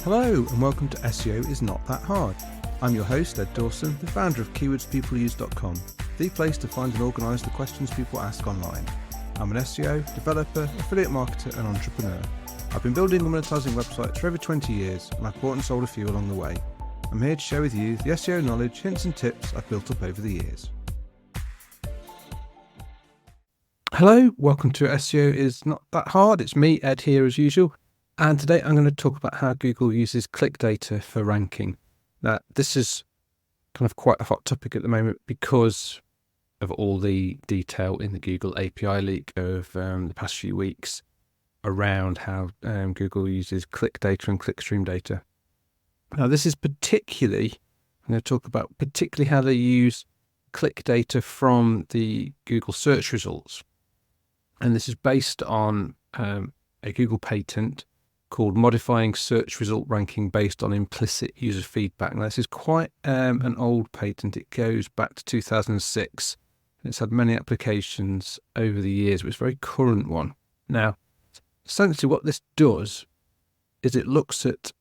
Hello and welcome to SEO is Not That Hard. I'm your host, Ed Dawson, the founder of keywordspeopleuse.com, the place to find and organise the questions people ask online. I'm an SEO, developer, affiliate marketer and entrepreneur. I've been building and monetising websites for over 20 years and I've bought and sold a few along the way. I'm here to share with you the SEO knowledge, hints and tips I've built up over the years. Hello, welcome to SEO is Not That Hard. It's me, Ed, here as usual. And today I'm going to talk about how Google uses click data for ranking. Now, this is kind of quite a hot topic at the moment because of all the detail in the Google API leak of the past few weeks around how Google uses click data and clickstream data. Now, this is I'm going to talk about particularly how they use click data from the Google search results. And this is based on a Google patent called Modifying Search Result Ranking Based on Implicit User Feedback. Now, this is quite an old patent. It goes back to 2006. It's had many applications over the years, but it's a very current one. Now, essentially what this does is it looks at,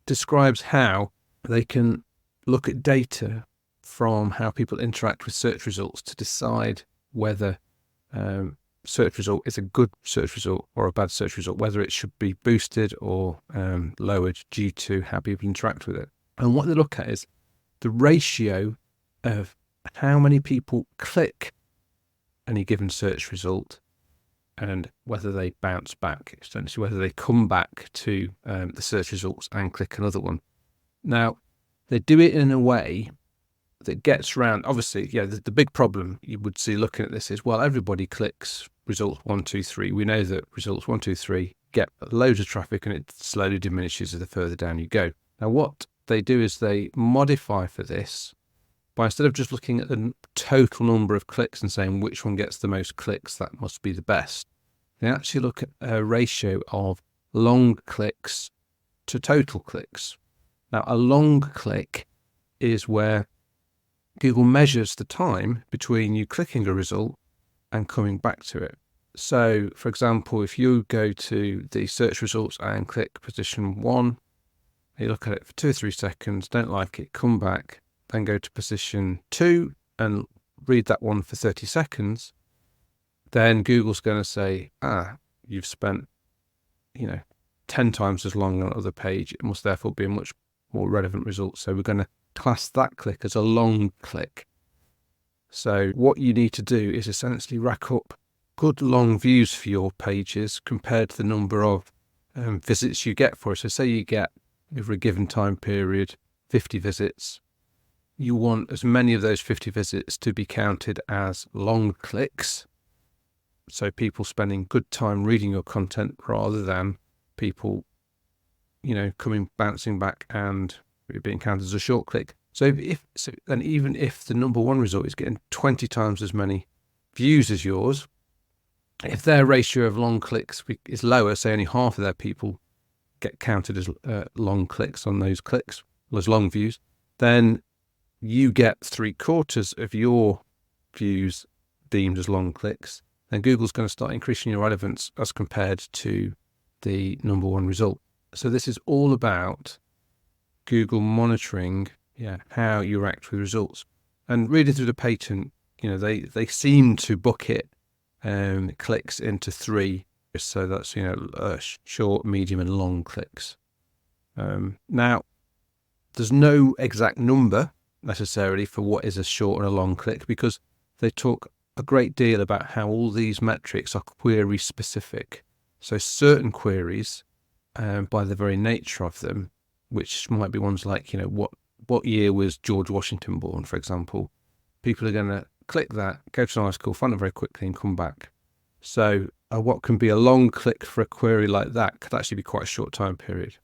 describes how they can look at data from how people interact with search results to decide whether search result is a good search result or a bad search result, whether it should be boosted or lowered due to how people interact with it. And what they look at is the ratio of how many people click any given search result and whether they bounce back, essentially whether they come back to the search results and click another one. Now, they do it in a way that gets around, obviously, the big problem you would see looking at this is, well, everybody clicks results 1, 2, 3. We know that results 1, 2, 3 get loads of traffic and it slowly diminishes the further down you go. Now, what they do is they modify for this by, instead of just looking at the total number of clicks and saying which one gets the most clicks, that must be the best. They actually look at a ratio of long clicks to total clicks. Now, a long click is where Google measures the time between you clicking a result and coming back to it. So, for example, if you go to the search results and click position 1, you look at it for 2 or 3 seconds, don't like it, come back, then go to position 2 and read that one for 30 seconds, then Google's going to say, you've spent, 10 times as long on another page. It must therefore be a much more relevant result. So we're going to class that click as a long click. So what you need to do is essentially rack up good long views for your pages compared to the number of visits you get for it. So say you get, over a given time period, 50 visits. You want as many of those 50 visits to be counted as long clicks. So people spending good time reading your content rather than people, bouncing back and it being counted as a short click. So even if the number one result is getting 20 times as many views as yours, if their ratio of long clicks is lower, say only half of their people get counted as long clicks on those clicks, as long views, then you get 3/4 of your views deemed as long clicks. Then Google's going to start increasing your relevance as compared to the number one result. So this is all about Google monitoring how you react with results. And reading through the patent, they seem to bucket clicks into 3. So that's, short, medium and long clicks. Now, there's no exact number necessarily for what is a short and a long click because they talk a great deal about how all these metrics are query specific. So certain queries, by the very nature of them, which might be ones like, what year was George Washington born, for example, people are going to click that, go to an article, find it very quickly and come back. So what can be a long click for a query like that could actually be quite a short time period.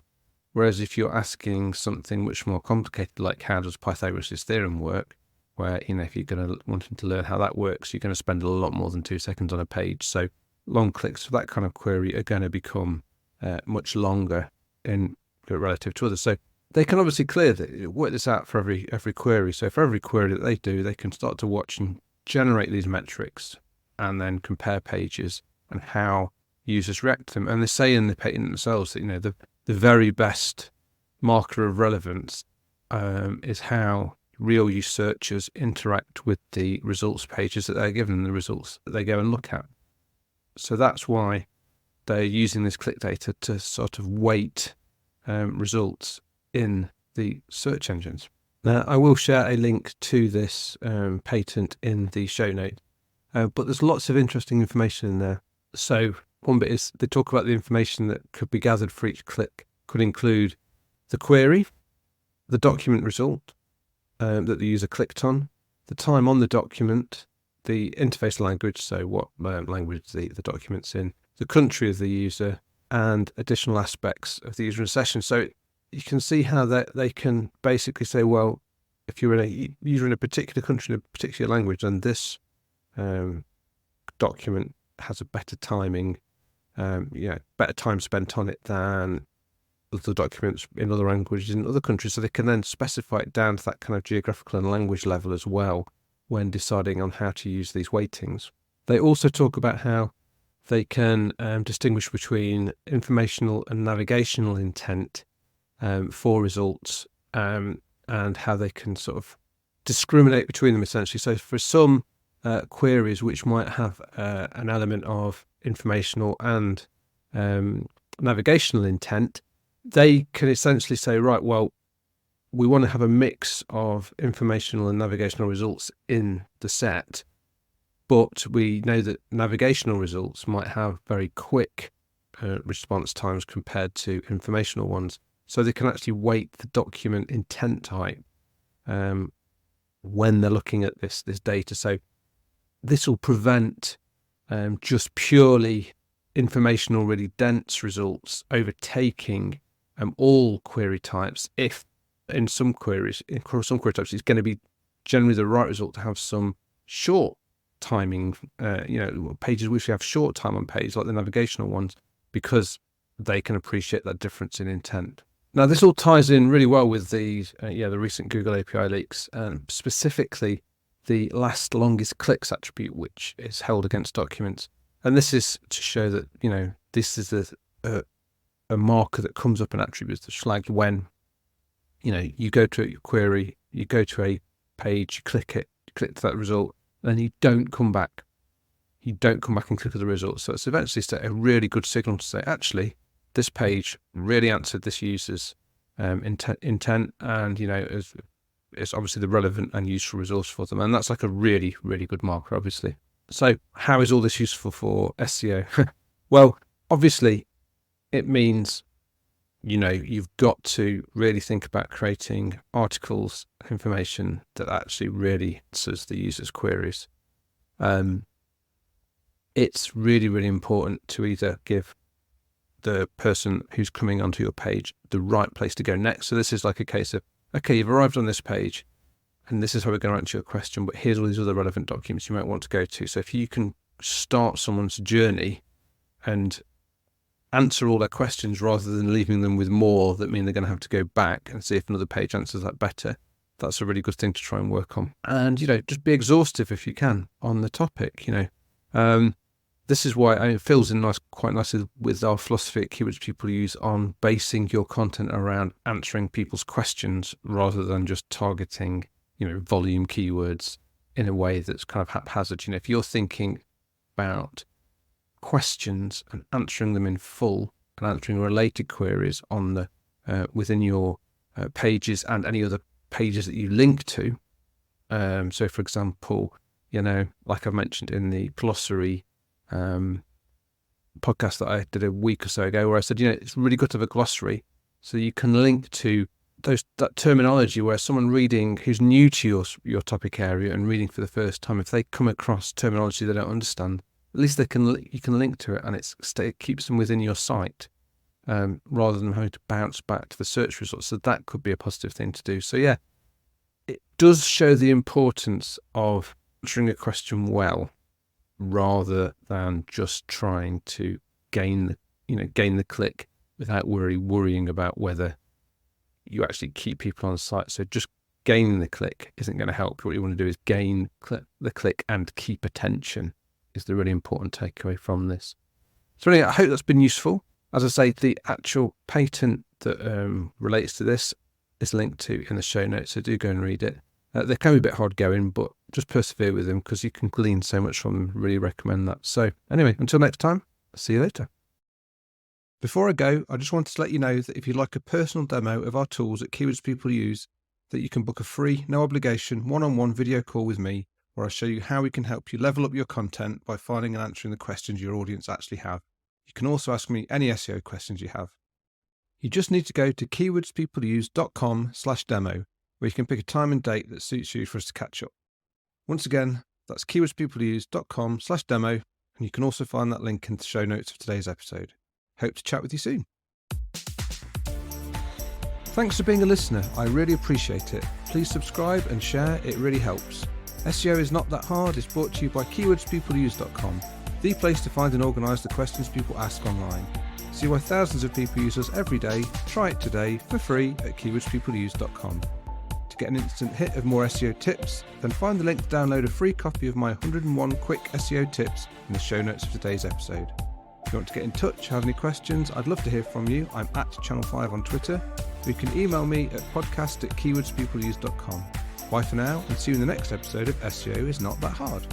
Whereas if you're asking something much more complicated, like how does Pythagoras' theorem work, where, if you're going to wanting to learn how that works, you're going to spend a lot more than 2 seconds on a page. So long clicks for that kind of query are going to become much longer in relative to others. So they can obviously work this out for every query. So for every query that they do, they can start to watch and generate these metrics and then compare pages and how users react to them. And they say in the patent themselves that, the very best marker of relevance is how real use searchers interact with the results pages that they're given and the results that they go and look at. So that's why they're using this click data to sort of weight results in the search engines. Now, I will share a link to this patent in the show note, but there's lots of interesting information in there. So one bit is they talk about the information that could be gathered for each click could include the query, the document result that the user clicked on, the time on the document, the interface language, so what language the document's in, the country of the user, and additional aspects of the user in session. So you can see how they can basically say, well, if you're a user in a particular country in a particular language, then this document has a better timing, better time spent on it than the documents in other languages in other countries. So they can then specify it down to that kind of geographical and language level as well when deciding on how to use these weightings. They also talk about how they can distinguish between informational and navigational intent for results, and how they can sort of discriminate between them essentially. So for some queries which might have an element of informational and navigational intent, they can essentially say, right, well, we want to have a mix of informational and navigational results in the set, but we know that navigational results might have very quick response times compared to informational ones. So they can actually weight the document intent type when they're looking at this data. So this will prevent just purely informational, really dense results overtaking all query types. If in some query types, it's going to be generally the right result to have some short timing, pages which have short time on page, like the navigational ones, because they can appreciate that difference in intent. Now, this all ties in really well with the recent Google API leaks, specifically the last longest clicks attribute, which is held against documents. And this is to show that, this is a marker that comes up in attributes that's flagged when, you go to your query, you go to a page, you click to that result, then you don't come back. You don't come back and click at the result. So it's eventually a really good signal to say, actually, this page really answered this user's intent, and it's obviously the relevant and useful resource for them. And that's like a really, really good marker, obviously. So how is all this useful for SEO? Well, obviously, it means you've got to really think about creating articles, information that actually really answers the user's queries. It's really, really important to either give the person who's coming onto your page the right place to go next. So this is like a case of, okay, you've arrived on this page and this is how we're going to answer your question, but here's all these other relevant documents you might want to go to. So if you can start someone's journey and answer all their questions rather than leaving them with more that mean they're going to have to go back and see if another page answers that better, that's a really good thing to try and work on. And, just be exhaustive if you can on the topic, This is why it fills in quite nicely with our philosophy at keywords people use on basing your content around answering people's questions rather than just targeting, volume keywords in a way that's kind of haphazard. If you're thinking about questions and answering them in full and answering related queries on the within your pages and any other pages that you link to. So, for example, like I've mentioned in the glossary podcast that I did a week or so ago, where I said, it's really good to have a glossary so you can link to that terminology where someone reading who's new to your topic area and reading for the first time, if they come across terminology they don't understand, at least you can link to it, and it keeps them within your site rather than having to bounce back to the search results. So that could be a positive thing to do. So yeah, it does show the importance of answering a question well, rather than just trying to gain the click without worrying about whether you actually keep people on the site. So just gaining the click isn't going to help. What you want to do is gain the click and keep attention is the really important takeaway from this. So anyway, I hope that's been useful. As I say, the actual patent that relates to this is linked to in the show notes, so do go and read it. They can be a bit hard going, but just persevere with them because you can glean so much from them. Really recommend that. So anyway, until next time, see you later. Before I go, I just wanted to let you know that if you'd like a personal demo of our tools at Keywords People Use, that you can book a free, no obligation, one-on-one video call with me, where I'll show you how we can help you level up your content by finding and answering the questions your audience actually have. You can also ask me any SEO questions you have. You just need to go to keywordspeopleuse.com/demo, where you can pick a time and date that suits you for us to catch up. Once again, that's keywordspeopleuse.com/demo, and you can also find that link in the show notes of today's episode. Hope to chat with you soon. Thanks for being a listener. I really appreciate it. Please subscribe and share. It really helps. SEO is not that hard. It's brought to you by keywordspeopleuse.com, the place to find and organise the questions people ask online. See why thousands of people use us every day. Try it today for free at keywordspeopleuse.com. To get an instant hit of more SEO tips, then find the link to download a free copy of my 101 quick SEO tips in the show notes of today's episode. If you want to get in touch, have any questions, I'd love to hear from you. I'm at Channel5 on Twitter. Or you can email me at podcast@keywordspeopleuse.com. Bye for now, and see you in the next episode of SEO is Not That Hard.